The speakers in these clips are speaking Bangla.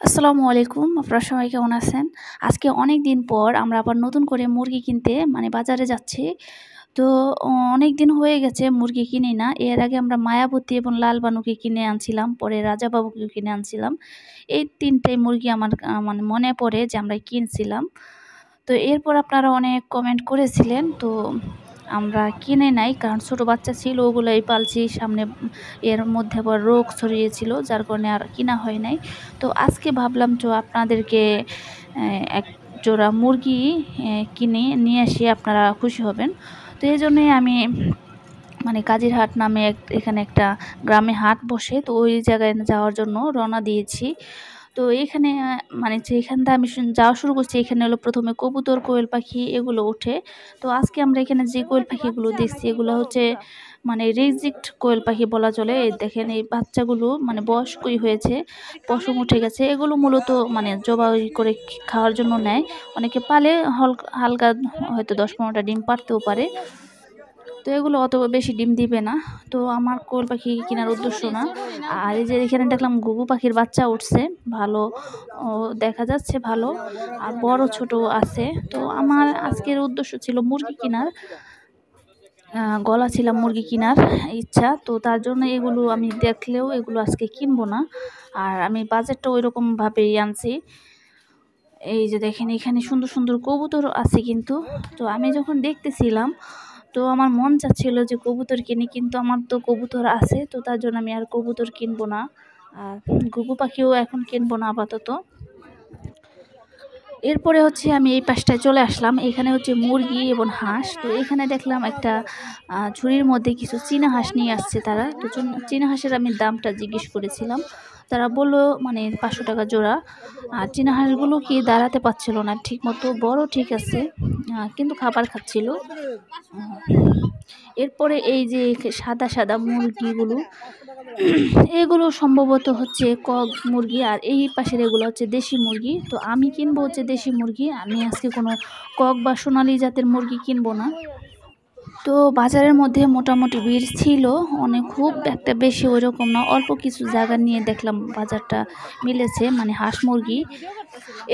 আসসালামু আলাইকুম। আপনারা সবাই কেমন আছেন? আজকে অনেক দিন পর আমরা আবার নতুন করে মুরগি কিনতে বাজারে যাচ্ছি। তো অনেকদিন হয়ে গেছে মুরগি কিনি না। এর আগে আমরা মায়াবতী এবং লালবানুকে কিনে আনছিলাম, পরে রাজাবাবুকেও কিনে আনছিলাম। এই ৩ টাই মুরগি আমার মনে পড়ে যে আমরা কিনছিলাম। তো এরপর আপনারা অনেক কমেন্ট করেছিলেন। তো আমরা কিনে নাই, কারণ ছোট বাচ্চা ছিল ওগুলাই পালছি। সামনে এর মধ্যে আবার রোগ ছড়িয়েছিল, যার কারণে আর কিনা হয় নাই। তো আজকে ভাবলাম আপনাদেরকে এক জোড়া মুরগি কিনে নিয়ে আসি, আপনারা খুশি হবেন। তো এইজন্যই আমি কাজিরহাট নামে এখানে একটা গ্রামে হাট বসে, তো ওই জায়গায় যাওয়ার জন্য রওনা দিয়েছি। তো এইখানে যেখানটা আমি যাওয়া শুরু করছি, এখানে হলো প্রথমে কবুতর, কোয়েল পাখি এগুলো ওঠে। তো আজকে আমরা এখানে যে কোয়েল পাখিগুলো দেখছি এগুলো হচ্ছে রিজেক্ট কোয়েল পাখি বলা চলে। এই দেখেন, এই বাচ্চাগুলো বয়স্কই হয়েছে, পশম উঠে গেছে। এগুলো মূলত জবাই করে খাওয়ার জন্য নেয়। অনেকে পালে হালকা, হয়তো ১০-১৫টা ডিম পারতেও পারে। তো এগুলো অত বেশি ডিম দিবে না। তো আমার কোয়েল পাখি কেনার উদ্দেশ্য না। আর এই যে এখানে দেখলাম ঘুঘু পাখির বাচ্চা উঠছে, ভালো দেখা যাচ্ছে, ভালো আর বড় ছোট আছে। তো আমার আজকের উদ্দেশ্য ছিল মুরগি কেনার, গলা ছিল মুরগি কেনার ইচ্ছা। তো তার জন্য এগুলো আমি দেখলেও এগুলো আজকে কিনবো না। আর আমি বাজেটটা ওইরকমভাবেই আনছি। এই যে দেখেন, এখানে সুন্দর সুন্দর কবুতর আছে কিন্তু। তো আমি যখন দেখতেছিলাম, তো আমার মন চাচ্ছিল যে কবুতর কিনি, কিন্তু আমার তো কবুতর আছে, তো তার জন্য আমি আর কবুতর কিনবো না। আর ঘুঘু পাখিও এখন কিনবো না আপাতত। এরপরে হচ্ছে আমি এই পাশটায় চলে আসলাম। এখানে হচ্ছে মুরগি এবং হাঁস। তো এখানে দেখলাম একটা ঝুড়ির মধ্যে কিছু চীনা হাঁস নিয়ে আসছে তারা। তো চীনা হাঁসের আমি দামটা জিজ্ঞেস করেছিলাম। তারা বললো ৫০০ টাকা জোড়া। আর চীনা হাঁসগুলো কি দাঁড়াতে পারছিল না ঠিক মতো, বড় ঠিক আছে, কিন্তু খাবার খাচ্ছিল। এরপরে এই যে সাদা সাদা মুরগিগুলো, এগুলো সম্ভবত হচ্ছে কক মুরগি, আর এই পাশের এগুলো হচ্ছে দেশি মুরগি। তো আমি কিনবো হচ্ছে দেশি মুরগি। আমি আজকে কোনো কক বা সোনালী জাতের মুরগি কিনবো না। তো বাজারের মধ্যে মোটামুটি ভিড় ছিল, খুব একটা বেশি ওইরকম না, অল্প কিছু জায়গা নিয়ে দেখলাম বাজারটা মিলেছে, হাঁস মুরগি।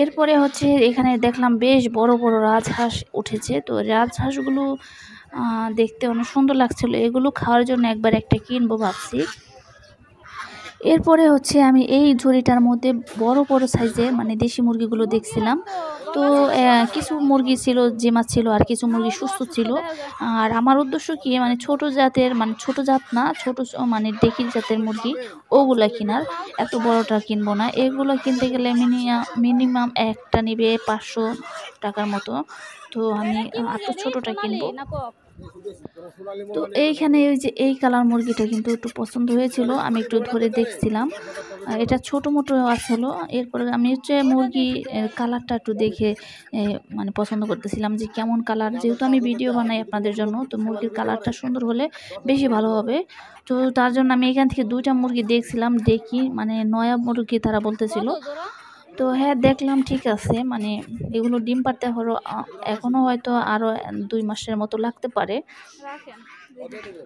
এরপরে হচ্ছে এখানে দেখলাম বেশ বড় বড় রাজহাঁস উঠেছে। তো রাজহাঁসগুলো দেখতে অনেক সুন্দর লাগছিল, এগুলো খাওয়ার জন্য একবার একটা কিনবো ভাবছি। এরপরে হচ্ছে আমি এই ঝুড়িটার মধ্যে বড় বড় সাইজের দেশি মুরগিগুলো দেখছিলাম। তো কিছু মুরগি ছিল জিমা ছিল, আর কিছু মুরগি সুস্থ ছিল। আর আমার উদ্দেশ্য কি, ছোট জাতের, ছোট জাত না, ছোট ডেকির জাতের মুরগি ওগুলা কেনার। এত বড়টা কিনবো না। এগুলো কিনতে গেলে মিনিমাম একটা নিবে 500 টাকার মতো। তো আমি এত ছোটটা কিনবো। তো এইখানে ওই যে এই কালার মুরগিটা কিন্তু একটু পছন্দ হয়েছিল, আমি একটু ধরে দেখছিলাম। এটা ছোট মোটো আসলো। এরপরে আমি হচ্ছে মুরগি কালারটা একটু দেখে পছন্দ করতেছিলাম যে কেমন কালার, যেহেতু আমি ভিডিও বানাই আপনাদের জন্য, তো মুরগির কালারটা সুন্দর হলে বেশি ভালো হবে। তো তার জন্য আমি এখান থেকে 2টা মুরগি দেখছিলাম, দেখি নয়া মুরগি তারা বলতেছিল। তো হ্যাঁ, দেখলাম ঠিক আছে, এগুলো ডিম পাড়তে হলো এখনো হয়তো আরো 2 মাসের মতো লাগতে পারে,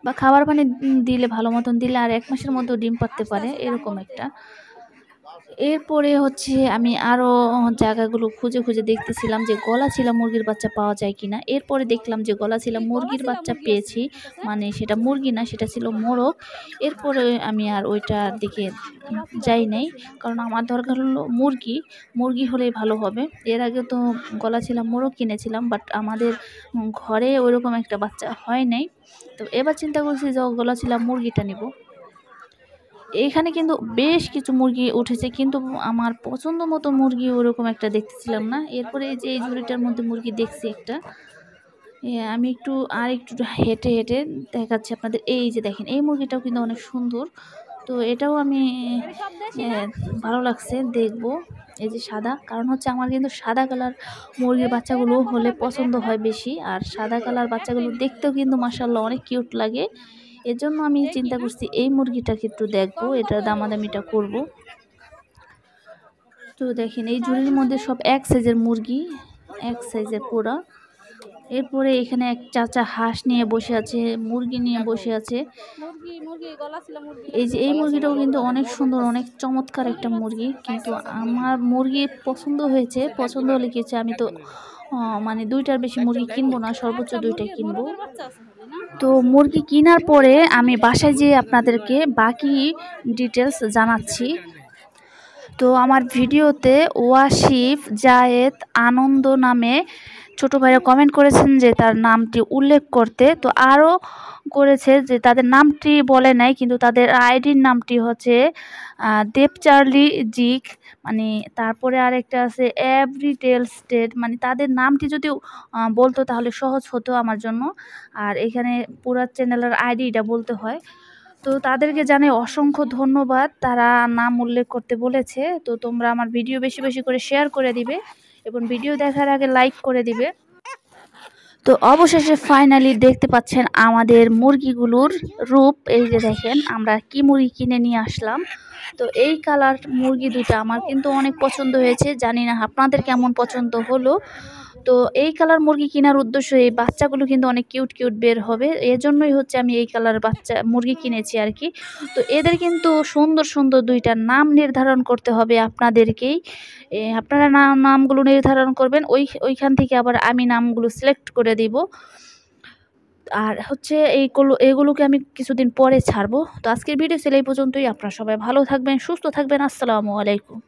বা খাবার পানি দিলে, ভালো মতন দিলে আর 1 মাসের মধ্যে ডিম পাড়তে পারে, এরকম একটা। এরপরে হচ্ছে আমি আরো জায়গাগুলো খুঁজে খুঁজে দেখতেছিলাম যে গলা ছিল মুরগির বাচ্চা পাওয়া যায় কিনা। এরপরে দেখলাম যে গলা ছিল মুরগির বাচ্চা পেয়েছি, সেটা মুরগি না, সেটা ছিল মোরগ। এরপরে আমি আর ওইটার দিকে যাই নাই, কারণ আমার দরকার হলো মুরগি। মুরগি হলেই ভালো হবে। এর আগে তো গলা ছিল মোরগ কিনেছিলাম, বাট আমাদের ঘরে ওইরকম একটা বাচ্চা হয় নাই। তো এবার চিন্তা করছি যে গলা ছিল মুরগিটা নিব। এইখানে কিন্তু বেশ কিছু মুরগি উঠেছে, কিন্তু আমার পছন্দ মতো মুরগি ওরকম একটা দেখতেছিলাম না। এরপরে এই যে এই ঝুড়িটার মধ্যে মুরগি দেখছি একটা, আমি একটু হেঁটে হেঁটে দেখাচ্ছি আপনাদের। এই যে দেখেন, এই মুরগিটাও কিন্তু অনেক সুন্দর। তো এটাও আমি ভালো লাগছে, দেখবো। এই যে সাদা, কারণ হচ্ছে আমার কিন্তু সাদা কালার মুরগির বাচ্চাগুলো হলে পছন্দ হয় বেশি। আর সাদা কালার বাচ্চাগুলো দেখতেও কিন্তু মাশাআল্লাহ অনেক কিউট লাগে। এজন্য আমি চিন্তা করছি এই মুরগিটাকে একটু দেখবো, এটা দামাদামিটা করব। তো দেখেন, এই ঝুড়ির মধ্যে সব এক সাইজের মুরগি, এক সাইজের পোড়া। এরপরে এখানে এক চাচা হাঁস নিয়ে বসে আছে, মুরগি নিয়ে বসে আছে। এই যে এই মুরগিটাও কিন্তু অনেক সুন্দর, অনেক চমৎকার একটা মুরগি। কিন্তু আমার মুরগি পছন্দ হয়েছে, পছন্দ হলে কি হচ্ছে, আমি তো মানে 2টার বেশি মুরগি কিনবো না, সর্বোচ্চ 2টা কিনবো। তো মুরগি কেনার পরে আমি বাসায় যেয়ে আপনাদেরকে বাকি ডিটেলস জানাচ্ছি। তো আমার ভিডিওতে ওয়াসিফ জায়েদ আনন্দ নামে ছোট ভাইরা কমেন্ট করেছেন যে তার নামটি উল্লেখ করতে। তো আরও করেছে যে তাদের নামটি বলে নাই, কিন্তু তাদের আইডির নামটি হচ্ছে দেবচার্লি জিক, মানে তারপরে আরেকটা আছে এভরিটেল স্টেট। মানে তাদের নামটি যদি বলতো তাহলে সহজ হতো আমার জন্য। আর এখানে পুরা চ্যানেলের আইডিটা বলতে হয়। তো তাদেরকে জানাই অসংখ্য ধন্যবাদ, তারা নাম উল্লেখ করতে বলেছে। তো তোমরা আমার ভিডিও বেশি বেশি করে শেয়ার করে দিবে এবং ভিডিও দেখার আগে লাইক করে দিবে। তো অবশেষে ফাইনালি দেখতে পাচ্ছেন আমাদের মুরগিগুলোর রূপ। এই যে দেখেন আমরা কি মুরগি কিনে নিয়ে আসলাম। তো এই কালার মুরগি দুটো আমার কিন্তু অনেক পছন্দ হয়েছে, জানি না আপনাদের কেমন পছন্দ হলো। তো এই কালার মুরগি কেনার উদ্দেশ্য, এই বাচ্চাগুলো কিন্তু অনেক কিউট কিউট বের হবে, এজন্যই হচ্ছে আমি এই কালার বাচ্চা মুরগি কিনেছি আর কি। তো এদের কিন্তু সুন্দর সুন্দর 2টা নাম নির্ধারণ করতে হবে আপনাদেরকেই। আপনারা নামগুলো নির্ধারণ করবেন, ওইখান থেকে আবার আমি নামগুলো সিলেক্ট করে দিব। আর হচ্ছে এগুলোকে আমি কিছুদিন পরে ছাড়বো। তো আজকের ভিডিও ছিল এই পর্যন্তই। আপনারা সবাই ভালো থাকবেন, সুস্থ থাকবেন। আসসালামু আলাইকুম।